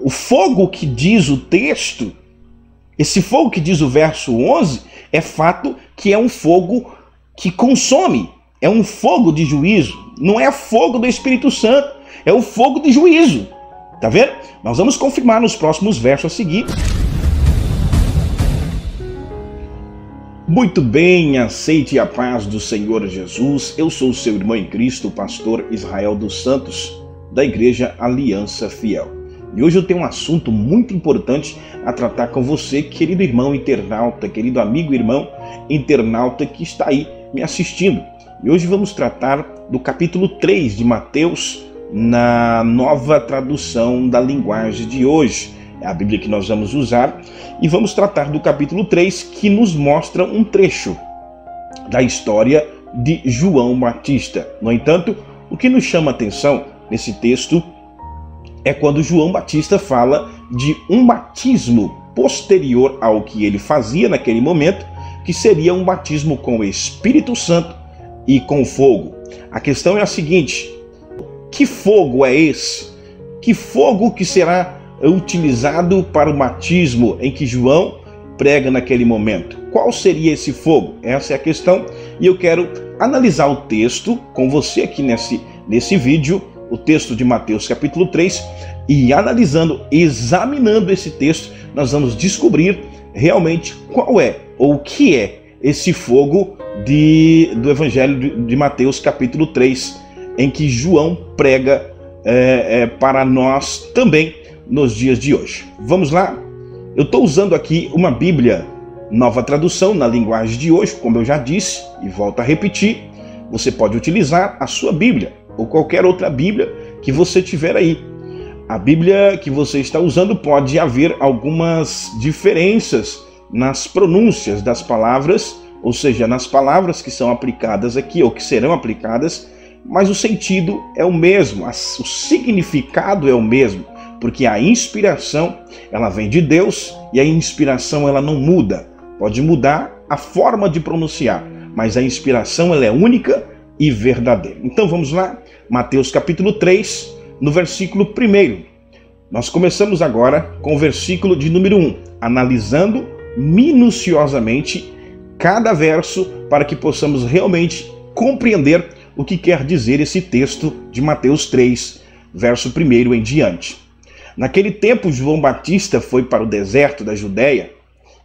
o fogo que diz o texto, esse fogo que diz o verso 11, é fato que é um fogo que consome, é um fogo de juízo, não é fogo do Espírito Santo, é o fogo de juízo. Tá vendo? Nós vamos confirmar nos próximos versos a seguir. Muito bem, aceite a paz do Senhor Jesus. Eu sou o seu irmão em Cristo, o pastor Israel dos Santos, da Igreja Aliança Fiel. E hoje eu tenho um assunto muito importante a tratar com você, querido irmão internauta, querido amigo irmão internauta que está aí me assistindo. E hoje vamos tratar do capítulo 3 de Mateus, na nova tradução da linguagem de hoje. É a Bíblia que nós vamos usar e vamos tratar do capítulo 3, que nos mostra um trecho da história de João Batista. No entanto, o que nos chama a atenção nesse texto é quando João Batista fala de um batismo posterior ao que ele fazia naquele momento, que seria um batismo com o Espírito Santo e com fogo. A questão é a seguinte: que fogo é esse? Que fogo que será utilizado para o batismo em que João prega naquele momento? Qual seria esse fogo? Essa é a questão, e eu quero analisar o texto com você aqui nesse vídeo, o texto de Mateus capítulo 3, e analisando, examinando esse texto, nós vamos descobrir realmente qual é, ou o que é esse fogo do Evangelho de Mateus capítulo 3, em que João prega para nós também nos dias de hoje. Vamos lá? Eu estou usando aqui uma Bíblia nova tradução na linguagem de hoje, como eu já disse, e volto a repetir, você pode utilizar a sua Bíblia ou qualquer outra Bíblia que você tiver aí. A Bíblia que você está usando pode haver algumas diferenças nas pronúncias das palavras, ou seja, nas palavras que são aplicadas aqui ou que serão aplicadas, mas o sentido é o mesmo, o significado é o mesmo, porque a inspiração, ela vem de Deus e a inspiração ela não muda. Pode mudar a forma de pronunciar, mas a inspiração ela é única e verdadeira. Então vamos lá, Mateus capítulo 3, no versículo 1. Nós começamos agora com o versículo de número 1, analisando minuciosamente cada verso para que possamos realmente compreender o que quer dizer esse texto de Mateus 3, verso 1 em diante. Naquele tempo, João Batista foi para o deserto da Judéia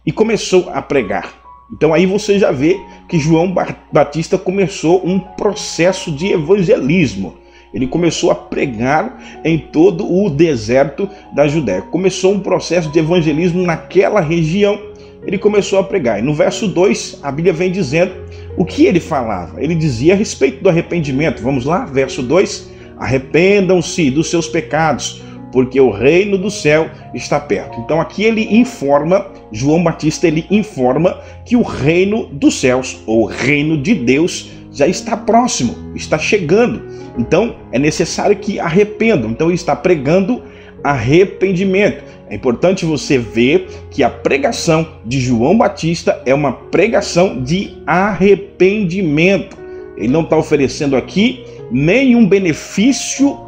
e começou a pregar. Então aí você já vê que João Batista começou um processo de evangelismo. Ele começou a pregar em todo o deserto da Judéia. Começou um processo de evangelismo naquela região. Ele começou a pregar. E no verso 2, a Bíblia vem dizendo o que ele falava. Ele dizia a respeito do arrependimento. Vamos lá, verso 2. Arrependam-se dos seus pecados, porque o reino do céu está perto. Então aqui ele informa, João Batista, ele informa que o reino dos céus, ou o reino de Deus, já está próximo, está chegando. Então é necessário que arrependam. Então ele está pregando arrependimento. É importante você ver que a pregação de João Batista é uma pregação de arrependimento. Ele não está oferecendo aqui nenhum benefício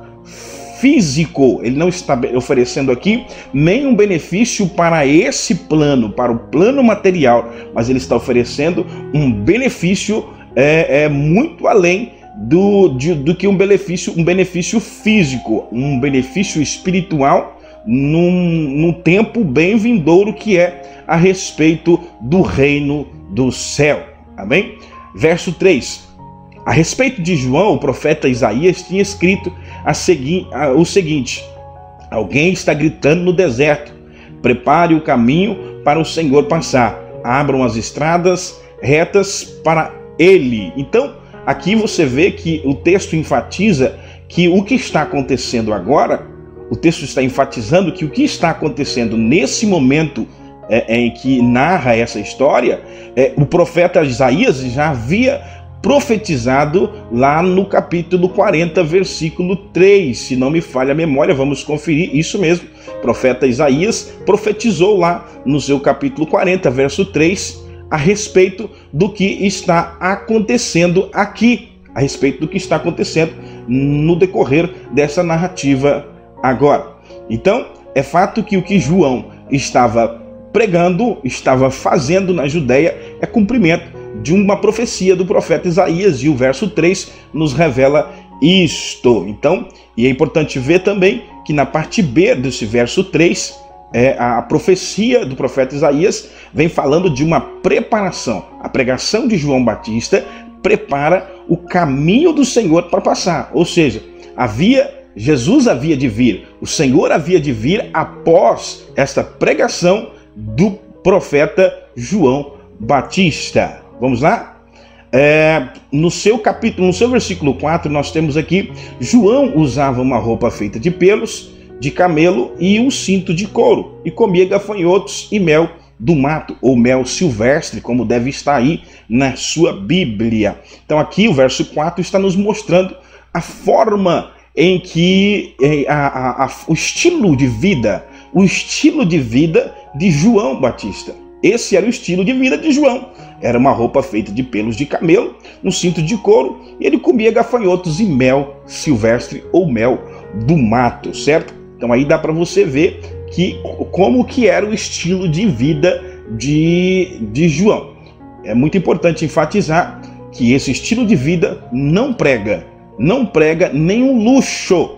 físico, ele não está oferecendo aqui nenhum benefício para esse plano, para o plano material, mas ele está oferecendo um benefício muito além do que um benefício físico, um benefício espiritual num tempo bem vindouro, que é a respeito do reino do céu. Amém? Verso 3. A respeito de João, o profeta Isaías tinha escrito o seguinte: alguém está gritando no deserto, prepare o caminho para o Senhor passar, abram as estradas retas para ele. Então, aqui você vê que o texto enfatiza que o que está acontecendo agora, o texto está enfatizando que o que está acontecendo nesse momento em que narra essa história, o profeta Isaías já havia profetizado lá no capítulo 40, versículo 3, se não me falha a memória, vamos conferir, isso mesmo, o profeta Isaías profetizou lá no seu capítulo 40, verso 3, a respeito do que está acontecendo aqui, a respeito do que está acontecendo no decorrer dessa narrativa agora. Então, é fato que o que João estava pregando, estava fazendo na Judéia, é cumprimento de uma profecia do profeta Isaías, e o verso 3 nos revela isto. Então, e é importante ver também que na parte B desse verso 3, a profecia do profeta Isaías vem falando de uma preparação. A pregação de João Batista prepara o caminho do Senhor para passar. Ou seja, Jesus havia de vir, o Senhor havia de vir após esta pregação do profeta João Batista. Vamos lá? No seu versículo 4, nós temos aqui: João usava uma roupa feita de pelos de camelo e um cinto de couro, e comia gafanhotos e mel do mato, ou mel silvestre, como deve estar aí na sua Bíblia. Então aqui o verso 4 está nos mostrando a forma em que o estilo de vida de João Batista. Esse era o estilo de vida de João. Era uma roupa feita de pelos de camelo, um cinto de couro, e ele comia gafanhotos e mel silvestre ou mel do mato, certo? Então aí dá para você ver como que era o estilo de vida de João. É muito importante enfatizar que esse estilo de vida não prega nenhum luxo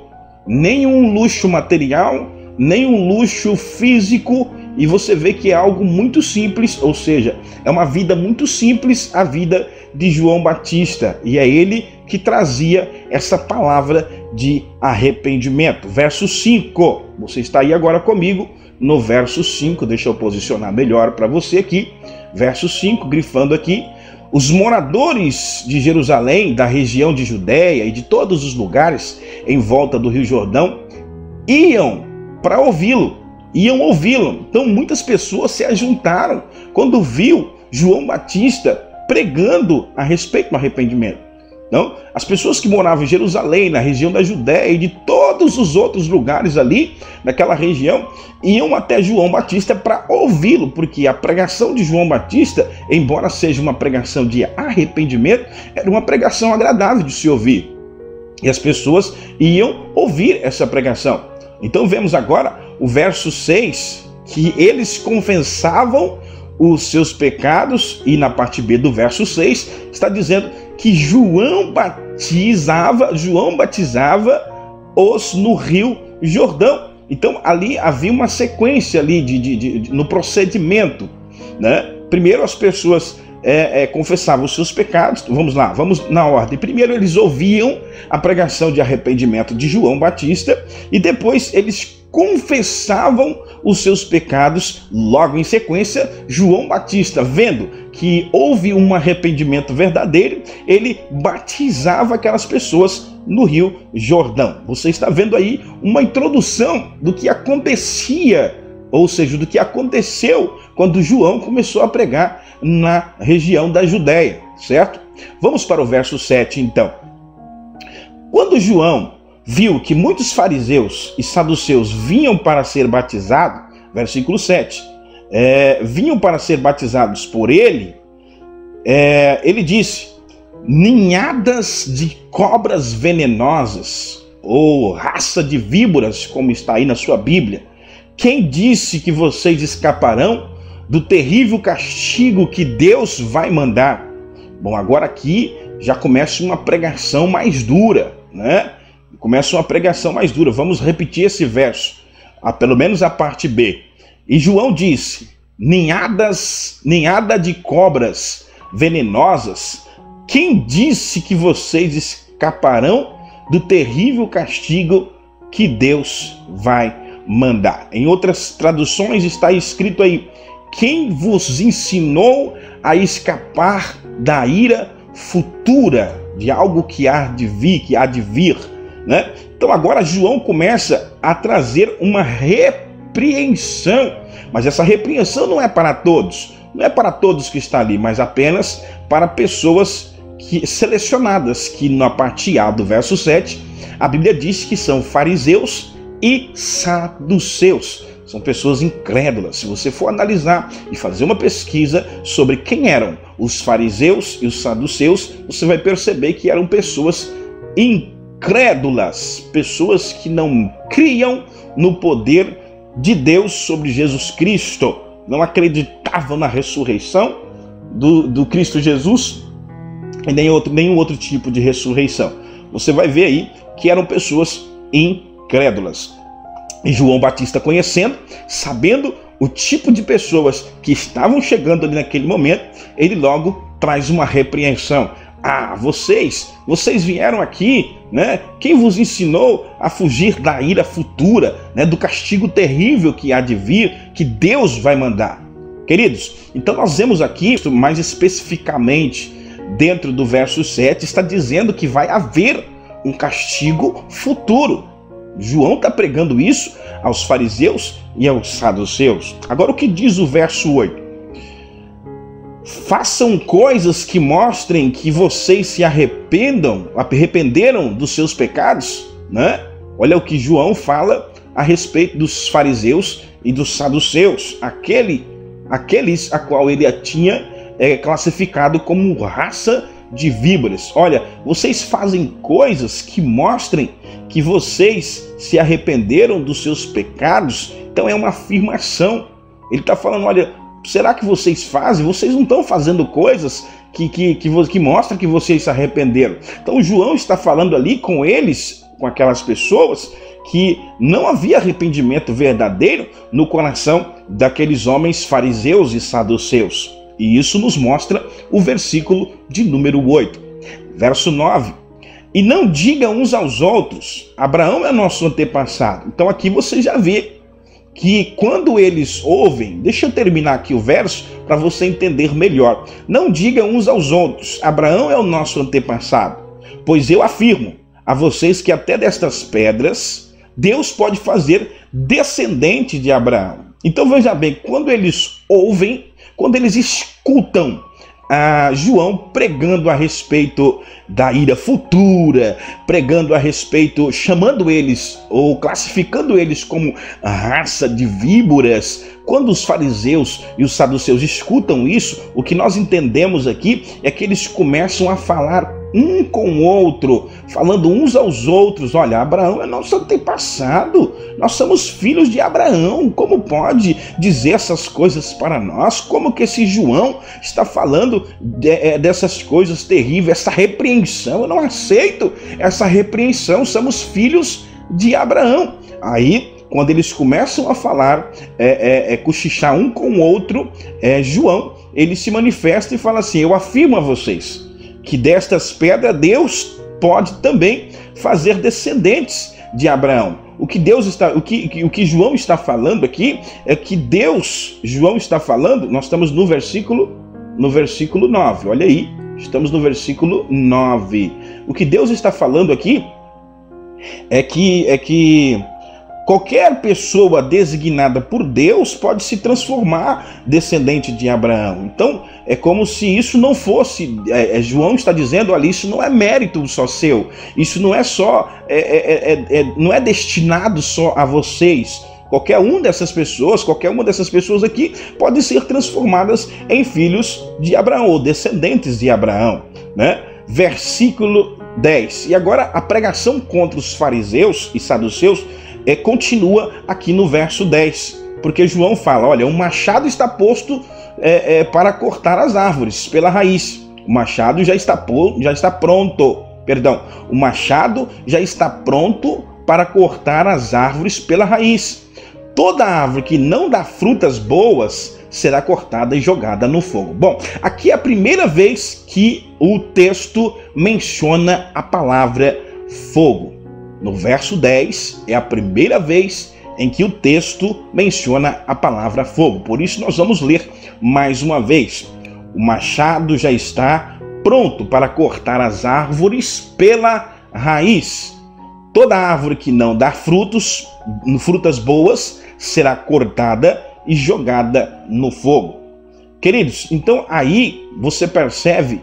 material, nenhum luxo físico, e você vê que é algo muito simples, ou seja, é uma vida muito simples a vida de João Batista, e é ele que trazia essa palavra de arrependimento. Verso 5, você está aí agora comigo no verso 5, deixa eu posicionar melhor para você aqui, verso 5, grifando aqui: os moradores de Jerusalém, da região de Judéia e de todos os lugares em volta do Rio Jordão iam para ouvi-lo. Então muitas pessoas se ajuntaram quando viu João Batista pregando a respeito do arrependimento. Não? As pessoas que moravam em Jerusalém, na região da Judéia e de todos os outros lugares ali, naquela região, iam até João Batista para ouvi-lo, porque a pregação de João Batista, embora seja uma pregação de arrependimento, era uma pregação agradável de se ouvir. E as pessoas iam ouvir essa pregação. Então vemos agora o verso 6, que eles confessavam os seus pecados, e na parte B do verso 6 está dizendo que João batizava-os no Rio Jordão. Então ali havia uma sequência ali no procedimento, né? Primeiro as pessoas confessavam os seus pecados. Vamos na ordem. Primeiro eles ouviam a pregação de arrependimento de João Batista, e depois eles confessavam os seus pecados. Logo em sequência, João Batista, vendo que houve um arrependimento verdadeiro, ele batizava aquelas pessoas no Rio Jordão. Você está vendo aí uma introdução do que acontecia, ou seja, do que aconteceu quando João começou a pregar na região da Judéia, certo? Vamos para o verso 7 então. Quando João viu que muitos fariseus e saduceus vinham para ser batizados, versículo 7, vinham para ser batizados por ele, ele disse: ninhadas de cobras venenosas, ou raça de víboras, como está aí na sua Bíblia, quem disse que vocês escaparão do terrível castigo que Deus vai mandar? Bom, agora aqui já começa uma pregação mais dura, né? Começa uma pregação mais dura. Vamos repetir esse verso, pelo menos a parte B. E João disse: ninhada de cobras venenosas, quem disse que vocês escaparão do terrível castigo que Deus vai mandar? Em outras traduções está escrito aí: quem vos ensinou a escapar da ira futura, de algo que há de vir, né? Então agora João começa a trazer uma repreensão, mas essa repreensão não é para todos, que está ali, mas apenas para pessoas selecionadas, que na parte A do verso 7, a Bíblia diz que são fariseus e saduceus. São pessoas incrédulas. Se você for analisar e fazer uma pesquisa sobre quem eram os fariseus e os saduceus, você vai perceber que eram pessoas incrédulas, pessoas que não criam no poder de Deus sobre Jesus Cristo, não acreditavam na ressurreição do Cristo Jesus e nenhum outro tipo de ressurreição. Você vai ver aí que eram pessoas incrédulas. E João Batista, conhecendo, sabendo o tipo de pessoas que estavam chegando ali naquele momento, ele logo traz uma repreensão. Ah, vocês vieram aqui, né? Quem vos ensinou a fugir da ira futura, né? Do castigo terrível que há de vir, que Deus vai mandar. Queridos, então nós vemos aqui, mais especificamente dentro do verso 7, está dizendo que vai haver um castigo futuro. João está pregando isso aos fariseus e aos saduceus. Agora o que diz o verso 8? Façam coisas que mostrem que vocês se arrependeram dos seus pecados, né? Olha o que João fala a respeito dos fariseus e dos saduceus, aqueles a qual ele tinha classificado como raça de víboras. Olha, vocês fazem coisas que mostrem que vocês se arrependeram dos seus pecados. Então é uma afirmação. Ele está falando, olha, será que vocês fazem? Vocês não estão fazendo coisas que mostram que vocês se arrependeram. Então João está falando ali com eles, com aquelas pessoas, que não havia arrependimento verdadeiro no coração daqueles homens fariseus e saduceus. E isso nos mostra o versículo de número 8. Verso 9. E não digam uns aos outros, Abraão é nosso antepassado. Então aqui você já vê que quando eles ouvem, deixa eu terminar aqui o verso para você entender melhor. Não digam uns aos outros, Abraão é o nosso antepassado, pois eu afirmo a vocês que até destas pedras Deus pode fazer descendente de Abraão. Então veja bem, quando eles ouvem, quando eles escutam João pregando a respeito da ira futura, pregando a respeito, chamando eles ou classificando eles como raça de víboras. Quando os fariseus e os saduceus escutam isso, o que nós entendemos aqui é que eles começam a falar um com o outro, falando uns aos outros, olha, Abraão é nosso antepassado, nós somos filhos de Abraão, como pode dizer essas coisas para nós? Como que esse João está falando dessas coisas terríveis, essa repreensão? Eu não aceito essa repreensão, somos filhos de Abraão. Aí, quando eles começam a falar, cochichar um com o outro, João, ele se manifesta e fala assim, eu afirmo a vocês, que destas pedras Deus pode também fazer descendentes de Abraão. O que João está falando aqui é que Deus, João está falando, nós estamos no versículo 9, olha aí, estamos no versículo 9. O que Deus está falando aqui é que qualquer pessoa designada por Deus pode se transformar descendente de Abraão. Então, é como se isso não fosse, João está dizendo, olha, isso não é mérito só seu, isso não é só, não é destinado só a vocês. Qualquer uma dessas pessoas aqui pode ser transformadas em filhos de Abraão, ou descendentes de Abraão, né? Versículo 10. E agora a pregação contra os fariseus e saduceus continua aqui no verso 10, porque João fala, olha, um machado está posto para cortar as árvores pela raiz. O machado já está pronto, o machado já está pronto para cortar as árvores pela raiz. Toda árvore que não dá frutas boas será cortada e jogada no fogo. Bom, aqui é a primeira vez que o texto menciona a palavra fogo. No verso 10, é a primeira vez em que o texto menciona a palavra fogo. Por isso nós vamos ler mais uma vez. O machado já está pronto para cortar as árvores pela raiz. Toda árvore que não dá frutas boas será cortada e jogada no fogo. Queridos, então aí você percebe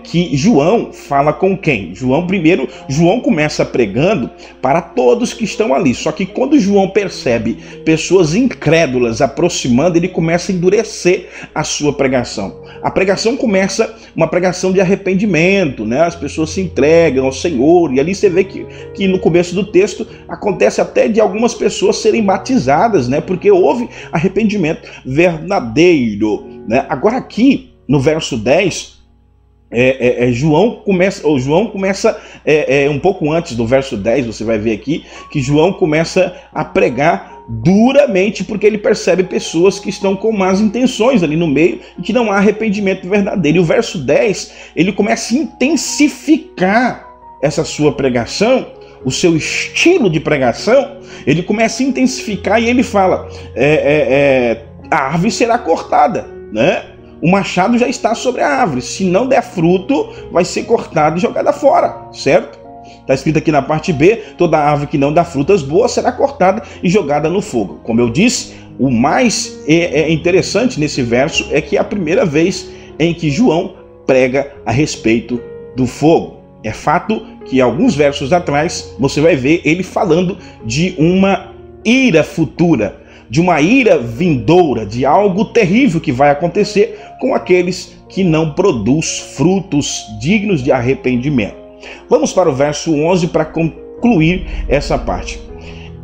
que João fala com quem? João começa pregando para todos que estão ali. Só que quando João percebe pessoas incrédulas aproximando, ele começa a endurecer a sua pregação. a pregação começa uma pregação de arrependimento, né? As pessoas se entregam ao Senhor, e ali você vê que no começo do texto acontece até de algumas pessoas serem batizadas, né? Porque houve arrependimento verdadeiro, né? Agora aqui, no verso 10, João começa um pouco antes do verso 10, você vai ver aqui, que João começa a pregar duramente, porque ele percebe pessoas que estão com más intenções ali no meio e que não há arrependimento verdadeiro. E o verso 10, ele começa a intensificar essa sua pregação, o seu estilo de pregação, ele começa a intensificar e ele fala, a árvore será cortada, né? O machado já está sobre a árvore, se não der fruto, vai ser cortado e jogada fora, certo? Está escrito aqui na parte B, toda árvore que não dá frutas boas será cortada e jogada no fogo. Como eu disse, o mais interessante nesse verso é que é a primeira vez em que João prega a respeito do fogo. É fato que alguns versos atrás você vai ver ele falando de uma ira futura, de uma ira vindoura, de algo terrível que vai acontecer com aqueles que não produzem frutos dignos de arrependimento. Vamos para o verso 11 para concluir essa parte.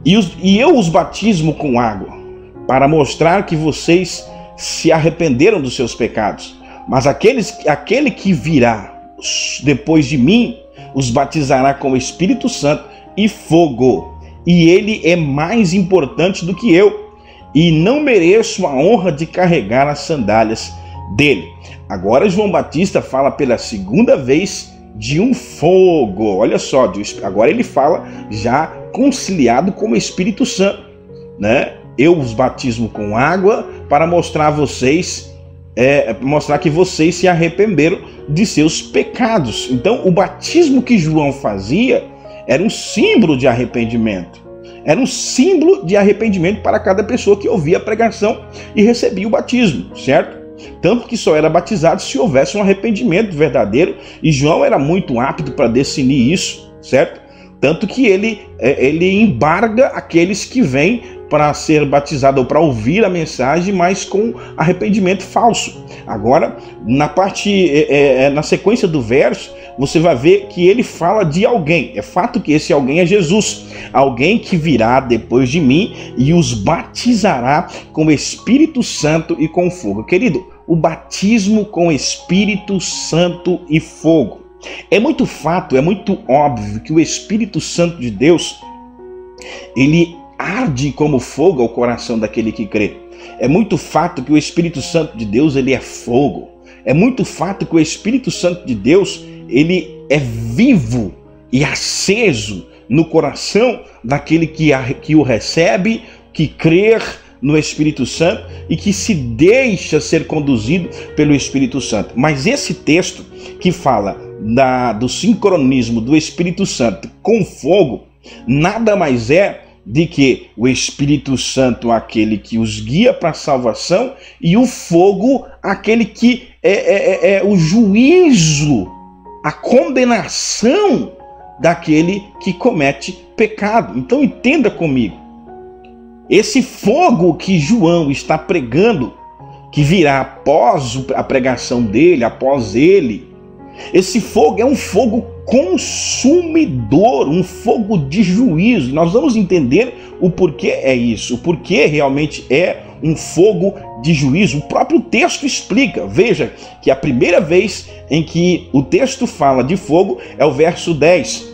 E eu os batismo com água, para mostrar que vocês se arrependeram dos seus pecados. Mas aquele que virá depois de mim, os batizará com o Espírito Santo e fogo. E ele é mais importante do que eu, e não mereço a honra de carregar as sandálias dele. Agora João Batista fala pela segunda vez de um fogo. Olha só, agora ele fala já conciliado com o Espírito Santo, né? Eu os batismo com água para mostrar que vocês se arrependeram de seus pecados. Então, o batismo que João fazia era um símbolo de arrependimento. Era um símbolo de arrependimento para cada pessoa que ouvia a pregação e recebia o batismo, certo? Tanto que só era batizado se houvesse um arrependimento verdadeiro, e João era muito apto para definir isso, certo? Tanto que ele embarga aqueles que vêm para ser batizado ou para ouvir a mensagem, mas com arrependimento falso. Agora, na sequência do verso, você vai ver que ele fala de alguém. É fato que esse alguém é Jesus, alguém que virá depois de mim e os batizará com o Espírito Santo e com fogo. Querido, o batismo com Espírito Santo e fogo. É muito óbvio que o Espírito Santo de Deus, ele arde como fogo ao coração daquele que crê. É muito fato que o Espírito Santo de Deus, ele é fogo. É muito fato que o Espírito Santo de Deus, ele é vivo e aceso no coração daquele que o recebe, que crer no Espírito Santo e que se deixa ser conduzido pelo Espírito Santo. Mas esse texto que fala do sincronismo do Espírito Santo com fogo, nada mais é de que o Espírito Santo, aquele que os guia para a salvação, e o fogo, aquele que é o juízo, a condenação daquele que comete pecado. Então entenda comigo, esse fogo que João está pregando, que virá após a pregação dele, após ele, esse fogo é um fogo consumidor, um fogo de juízo. Nós vamos entender o porquê é isso, o porquê realmente é um fogo de juízo. O próprio texto explica. Veja que a primeira vez em que o texto fala de fogo é o verso 10,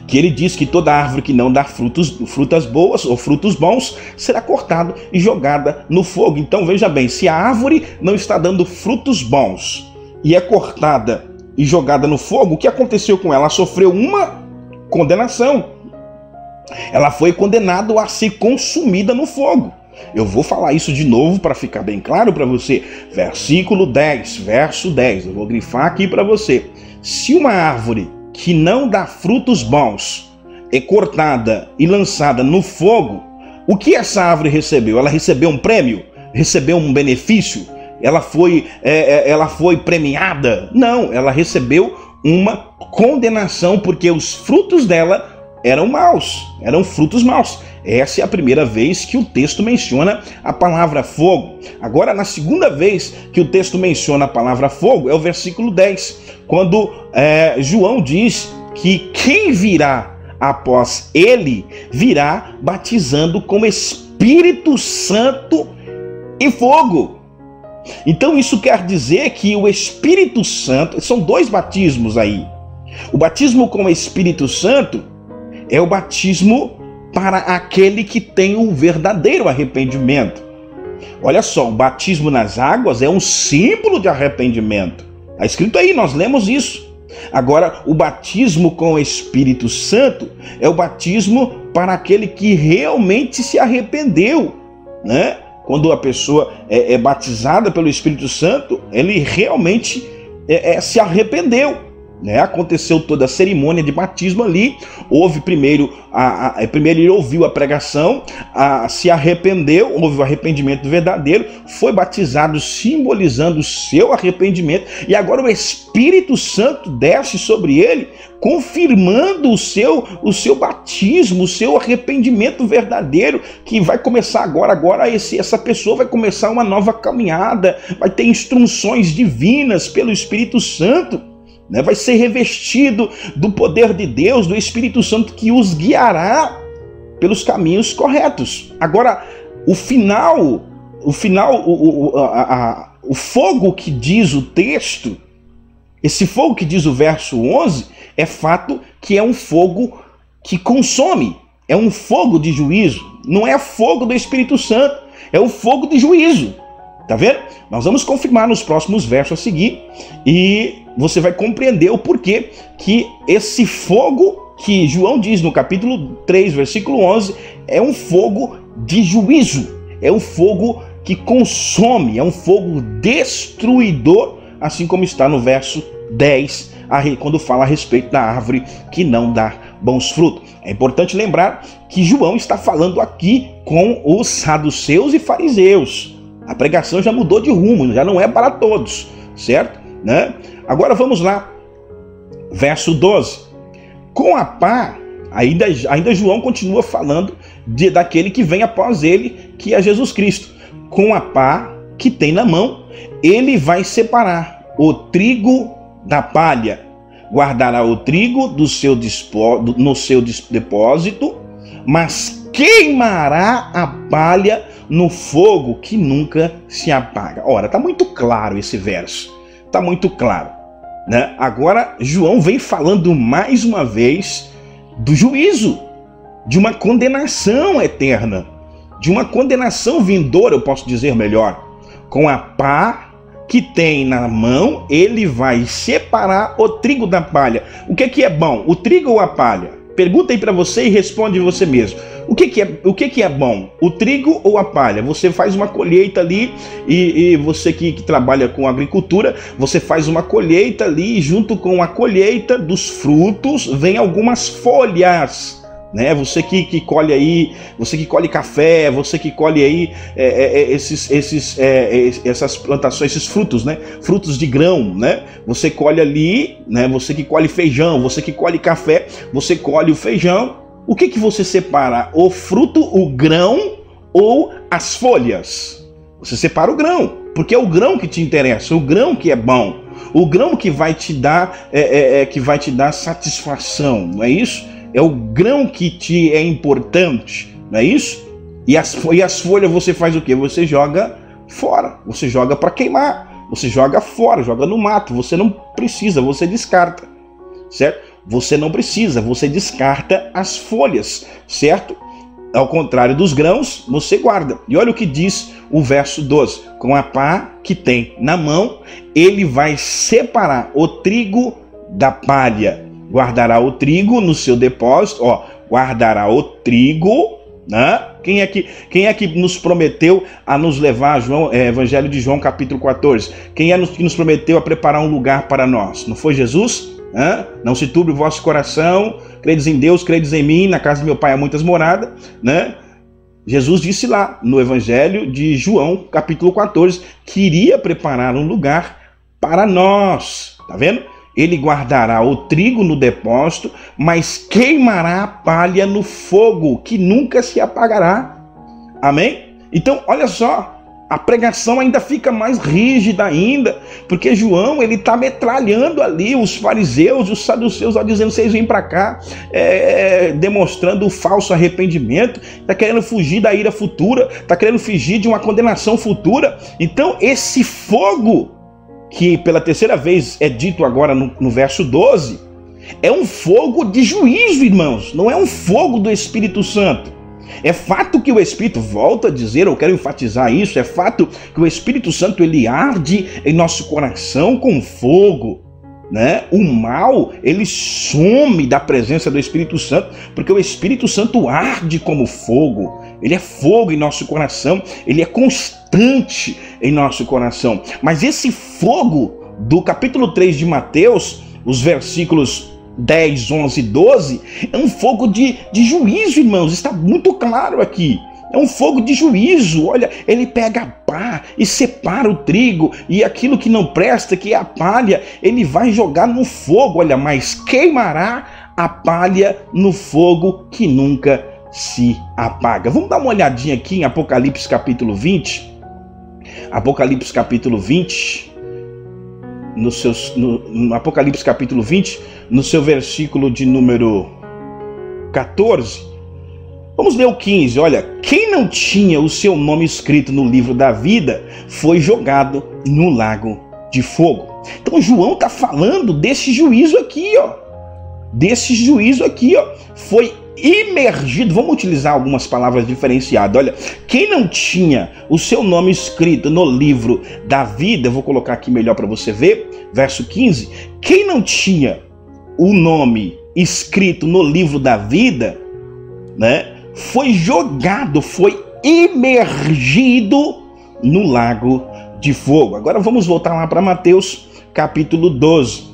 que ele diz que toda árvore que não dá frutas boas ou frutos bons será cortada e jogada no fogo. Então veja bem, se a árvore não está dando frutos bons e é cortada e jogada no fogo, o que aconteceu com ela? Ela sofreu uma condenação. Ela foi condenada a ser consumida no fogo. Eu vou falar isso de novo para ficar bem claro para você. Versículo 10, verso 10. Eu vou grifar aqui para você. Se uma árvore que não dá frutos bons é cortada e lançada no fogo, o que essa árvore recebeu? Ela recebeu um prêmio? Recebeu um benefício? Ela foi premiada? Não, ela recebeu uma condenação, porque os frutos dela eram maus, eram frutos maus. Essa é a primeira vez que o texto menciona a palavra fogo. Agora, na segunda vez que o texto menciona a palavra fogo, é o versículo 10, quando João diz que quem virá após ele, virá batizando com Espírito Santo e fogo. Então isso quer dizer que o Espírito Santo, são dois batismos aí. O batismo com o Espírito Santo é o batismo para aquele que tem o verdadeiro arrependimento. Olha só, o batismo nas águas é um símbolo de arrependimento. Está escrito aí, nós lemos isso. Agora, o batismo com o Espírito Santo é o batismo para aquele que realmente se arrependeu, né? Quando a pessoa é batizada pelo Espírito Santo, ele realmente se arrependeu, né? Aconteceu toda a cerimônia de batismo ali. Houve primeiro ele ouviu a pregação, se arrependeu, houve o arrependimento verdadeiro, foi batizado simbolizando o seu arrependimento, e agora o Espírito Santo desce sobre ele, confirmando o seu batismo, o seu arrependimento verdadeiro, que vai começar agora essa pessoa vai começar uma nova caminhada, vai ter instruções divinas pelo Espírito Santo, né? Vai ser revestido do poder de Deus, do Espírito Santo, que os guiará pelos caminhos corretos. Agora, o fogo que diz o texto, esse fogo que diz o verso 11, é fato que é um fogo que consome, é um fogo de juízo, não é fogo do Espírito Santo, é o fogo de juízo. Tá vendo? Nós vamos confirmar nos próximos versos a seguir e você vai compreender o porquê que esse fogo que João diz no capítulo 3, versículo 11, é um fogo de juízo, é um fogo que consome, é um fogo destruidor, assim como está no verso 10, quando fala a respeito da árvore que não dá bons frutos. É importante lembrar que João está falando aqui com os saduceus e fariseus. A pregação já mudou de rumo, já não é para todos, certo? Né? Agora vamos lá, verso 12. Com a pá, ainda João continua falando daquele que vem após ele, que é Jesus Cristo. Com a pá que tem na mão, ele vai separar o trigo da palha, guardará o trigo no seu depósito, mas queimará a palha no fogo que nunca se apaga. Ora, está muito claro esse verso, está muito claro, né? Agora João vem falando mais uma vez do juízo, de uma condenação eterna, de uma condenação vindoura, eu posso dizer melhor. Com a pá que tem na mão, ele vai separar o trigo da palha. O que é bom, o trigo ou a palha? Pergunta aí para você e responde você mesmo. O que é bom? O trigo ou a palha? Você faz uma colheita ali e você que trabalha com agricultura, você faz uma colheita ali e junto com a colheita dos frutos vem algumas folhas, né? Você que colhe aí, você que colhe café, você que colhe aí essas plantações, esses frutos, né? Frutos de grão, né? Você colhe ali, né? Você que colhe feijão, você que colhe café, você colhe o feijão. O que você separa? O fruto, o grão ou as folhas? Você separa o grão, porque é o grão que te interessa, o grão que é bom, o grão que vai te dar, satisfação, não é isso? É o grão que te é importante, não é isso? E as folhas você faz o quê? Você joga fora, você joga para queimar, você joga fora, joga no mato, você não precisa, você descarta, certo? Você não precisa, você descarta as folhas, certo? Ao contrário dos grãos, você guarda. E olha o que diz o verso 12. Com a pá que tem na mão, ele vai separar o trigo da palha. Guardará o trigo no seu depósito, guardará o trigo, né? Quem é que nos prometeu a nos levar a Evangelho de João, capítulo 14? Quem é que nos prometeu a preparar um lugar para nós? Não foi Jesus? Não se turbe o vosso coração, credes em Deus, credes em mim, na casa de meu pai há muitas moradas, né? Jesus disse lá no Evangelho de João, capítulo 14, que iria preparar um lugar para nós, tá vendo? ele guardará o trigo no depósito, mas queimará a palha no fogo, que nunca se apagará. Amém? Então, olha só, a pregação ainda fica mais rígida ainda, porque João, ele está metralhando ali os fariseus, os saduceus, dizendo, vocês vêm para cá, demonstrando o falso arrependimento, está querendo fugir da ira futura, está querendo fugir de uma condenação futura. Então, esse fogo, que pela terceira vez é dito agora no verso 12, é um fogo de juízo, irmãos, não é um fogo do Espírito Santo. É fato que o Espírito, volta a dizer, eu quero enfatizar isso, é fato que o Espírito Santo, ele arde em nosso coração com fogo, né? O mal, ele some da presença do Espírito Santo, porque o Espírito Santo arde como fogo, ele é fogo em nosso coração, ele é constante em nosso coração. Mas esse fogo do capítulo 3 de Mateus, os versículos 10, 11 e 12, é um fogo de juízo, irmãos, está muito claro aqui. É um fogo de juízo. Olha, ele pega a pá e separa o trigo, e aquilo que não presta, que é a palha, ele vai jogar no fogo. Olha, mas queimará a palha no fogo que nunca se apaga. Vamos dar uma olhadinha aqui em Apocalipse capítulo 20. Apocalipse capítulo 20. No Apocalipse capítulo 20, no seu versículo de número 14, vamos ler o 15, olha, quem não tinha o seu nome escrito no livro da vida, foi jogado no lago de fogo. Então João está falando desse juízo aqui, ó, foi imergido, vamos utilizar algumas palavras diferenciadas, olha, quem não tinha o seu nome escrito no livro da vida, eu vou colocar aqui melhor para você ver, verso 15, quem não tinha o nome escrito no livro da vida, né, foi jogado, foi imergido no lago de fogo. Agora vamos voltar lá para Mateus capítulo 12.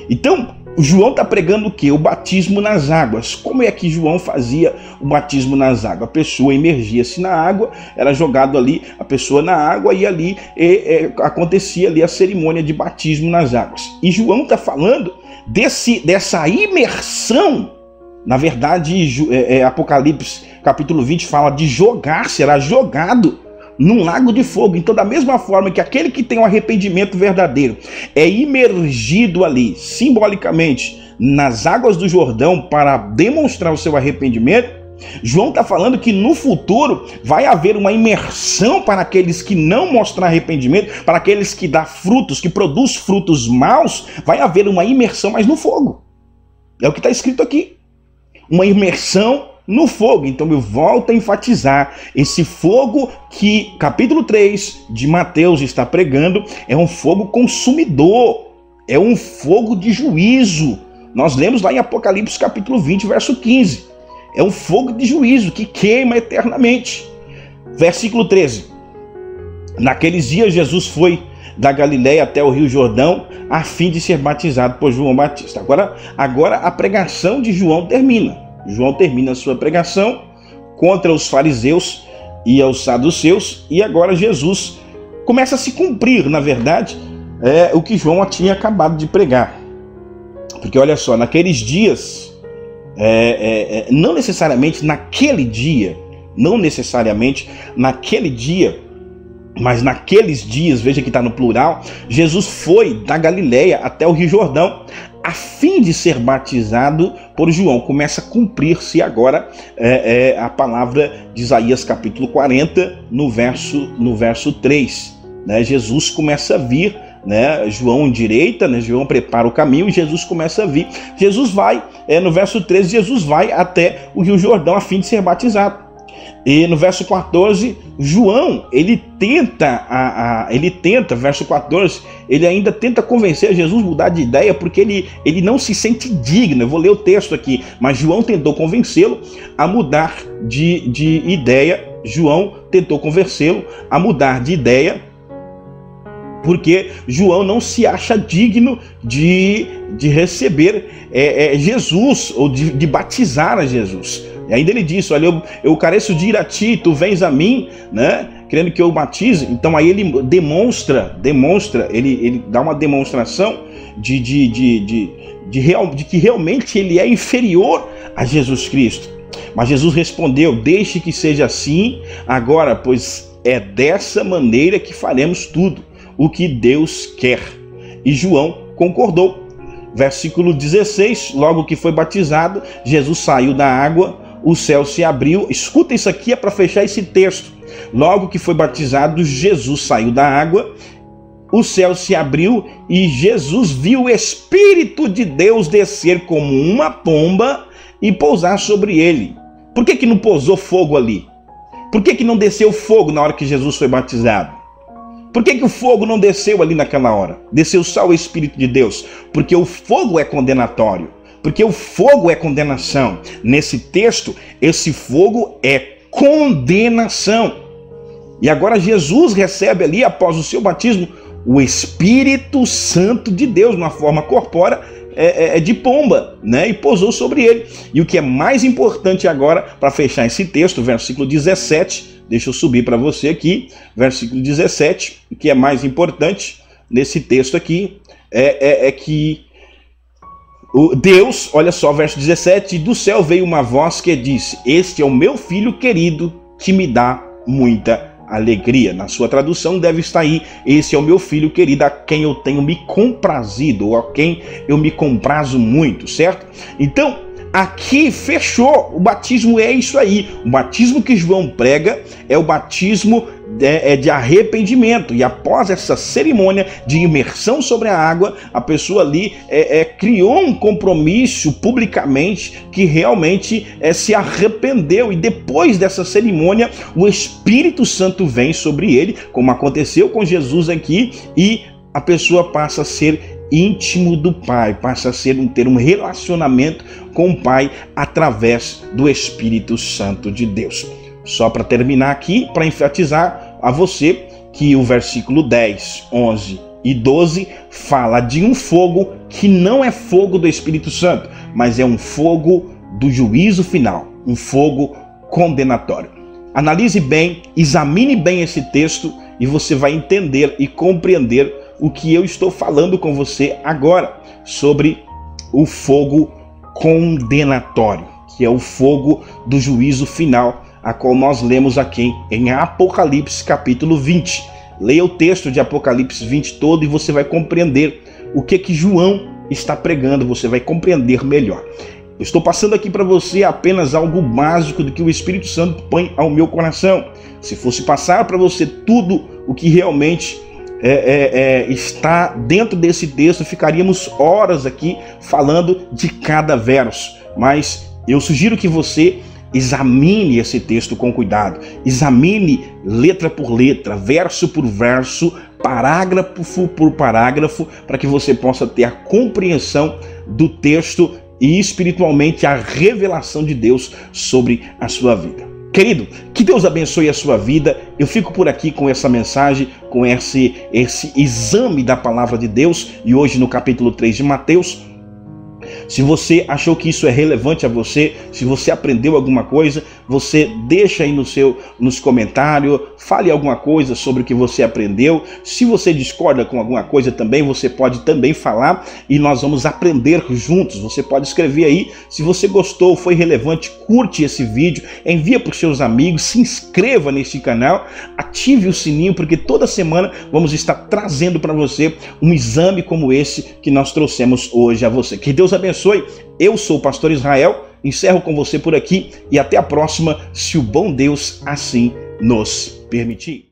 Então, João está pregando o quê? O batismo nas águas. Como é que João fazia o batismo nas águas? A pessoa emergia-se na água, era jogado ali a pessoa na água e ali acontecia ali a cerimônia de batismo nas águas. E João está falando dessa imersão. Na verdade, Apocalipse capítulo 20 fala de jogar, será jogado num lago de fogo. Então, da mesma forma que aquele que tem um arrependimento verdadeiro é imergido ali, simbolicamente, nas águas do Jordão para demonstrar o seu arrependimento, João está falando que no futuro vai haver uma imersão para aqueles que não mostram arrependimento, para aqueles que dão frutos, que produz frutos maus, vai haver uma imersão, mas no fogo. É o que está escrito aqui. Uma imersão no fogo. Então eu volto a enfatizar, esse fogo que capítulo 3 de Mateus está pregando é um fogo consumidor, é um fogo de juízo. Nós lemos lá em Apocalipse capítulo 20, verso 15. É um fogo de juízo que queima eternamente. Versículo 13. Naqueles dias Jesus foi da Galileia até o Rio Jordão a fim de ser batizado por João Batista. Agora a pregação de João termina. João termina a sua pregação contra os fariseus e os saduceus, e agora Jesus começa a se cumprir, na verdade, o que João tinha acabado de pregar. Porque olha só, naqueles dias, não necessariamente naquele dia, mas naqueles dias, veja que está no plural, Jesus foi da Galileia até o Rio Jordão, a fim de ser batizado por João. Começa a cumprir-se agora a palavra de Isaías capítulo 40, no verso 3. Né? Jesus começa a vir, né? João endireita, né? João prepara o caminho e Jesus começa a vir. Jesus vai, no verso 13, Jesus vai até o Rio Jordão a fim de ser batizado. E no verso 14, João, ele tenta, verso 14, ele ainda tenta convencer Jesus a mudar de ideia, porque ele não se sente digno. Eu vou ler o texto aqui, mas João tentou convencê-lo a mudar de ideia. João tentou convencê-lo a mudar de ideia, porque João não se acha digno de receber Jesus, ou de batizar a Jesus. E ainda ele disse, olha, eu careço de ir a ti, tu vens a mim, né? querendo que eu batize. Então aí ele demonstra, ele dá uma demonstração de que realmente ele é inferior a Jesus Cristo. Mas Jesus respondeu: deixe que seja assim agora, pois é dessa maneira que faremos tudo o que Deus quer. E João concordou. Versículo 16, logo que foi batizado, Jesus saiu da água, o céu se abriu. Escuta isso aqui, é para fechar esse texto. Logo que foi batizado, Jesus saiu da água, o céu se abriu e Jesus viu o Espírito de Deus descer como uma pomba e pousar sobre ele. Por que não pousou fogo ali? Por que não desceu fogo na hora que Jesus foi batizado? Por que o fogo não desceu ali naquela hora? Desceu só o Espírito de Deus. Porque o fogo é condenatório. Porque o fogo é condenação. Nesse texto, esse fogo é condenação. E agora Jesus recebe ali, após o seu batismo, o Espírito Santo de Deus, numa forma corpórea, de pomba, né? E pousou sobre ele. E o que é mais importante agora, para fechar esse texto, versículo 17... Deixa eu subir para você aqui, versículo 17, o que é mais importante nesse texto aqui é que o Deus, olha só, verso 17, do céu veio uma voz que disse: este é o meu filho querido, que me dá muita alegria. Na sua tradução deve estar aí: esse é o meu filho querido, a quem eu tenho me comprazido, ou a quem eu me comprazo muito, certo? Então, aqui fechou, o batismo é isso aí. O batismo que João prega é o batismo de arrependimento. E após essa cerimônia de imersão sobre a água, a pessoa ali criou um compromisso publicamente que realmente se arrependeu. E depois dessa cerimônia, o Espírito Santo vem sobre ele, como aconteceu com Jesus aqui, e a pessoa passa a ser íntimo do Pai, passa a ter um relacionamento com o Pai através do Espírito Santo de Deus. Só para terminar aqui, para enfatizar a você que o versículo 10, 11 e 12 fala de um fogo que não é fogo do Espírito Santo, mas é um fogo do juízo final, um fogo condenatório. Analise bem, examine bem esse texto e você vai entender e compreender o que eu estou falando com você agora sobre o fogo condenatório, que é o fogo do juízo final, a qual nós lemos aqui em Apocalipse capítulo 20. Leia o texto de Apocalipse 20 todo e você vai compreender o que João está pregando, você vai compreender melhor. Eu estou passando aqui para você apenas algo básico do que o Espírito Santo põe ao meu coração. Se fosse passar para você tudo o que realmente está dentro desse texto, ficaríamos horas aqui falando de cada verso. Mas eu sugiro que você examine esse texto com cuidado. Examine letra por letra, verso por verso, parágrafo por parágrafo, para que você possa ter a compreensão do texto e espiritualmente a revelação de Deus sobre a sua vida. Querido, que Deus abençoe a sua vida. Eu fico por aqui com essa mensagem, com esse exame da palavra de Deus. E hoje no capítulo 3 de Mateus, se você achou que isso é relevante a você, se você aprendeu alguma coisa, você deixa aí nos comentários, fale alguma coisa sobre o que você aprendeu. Se você discorda com alguma coisa também, você pode também falar e nós vamos aprender juntos. Você pode escrever aí. Se você gostou, foi relevante, curte esse vídeo, envia para os seus amigos, se inscreva nesse canal, ative o sininho, porque toda semana vamos estar trazendo para você um exame como esse que nós trouxemos hoje a você. Que Deus abençoe. Eu sou o pastor Israel, encerro com você por aqui e até a próxima, se o bom Deus assim nos permitir.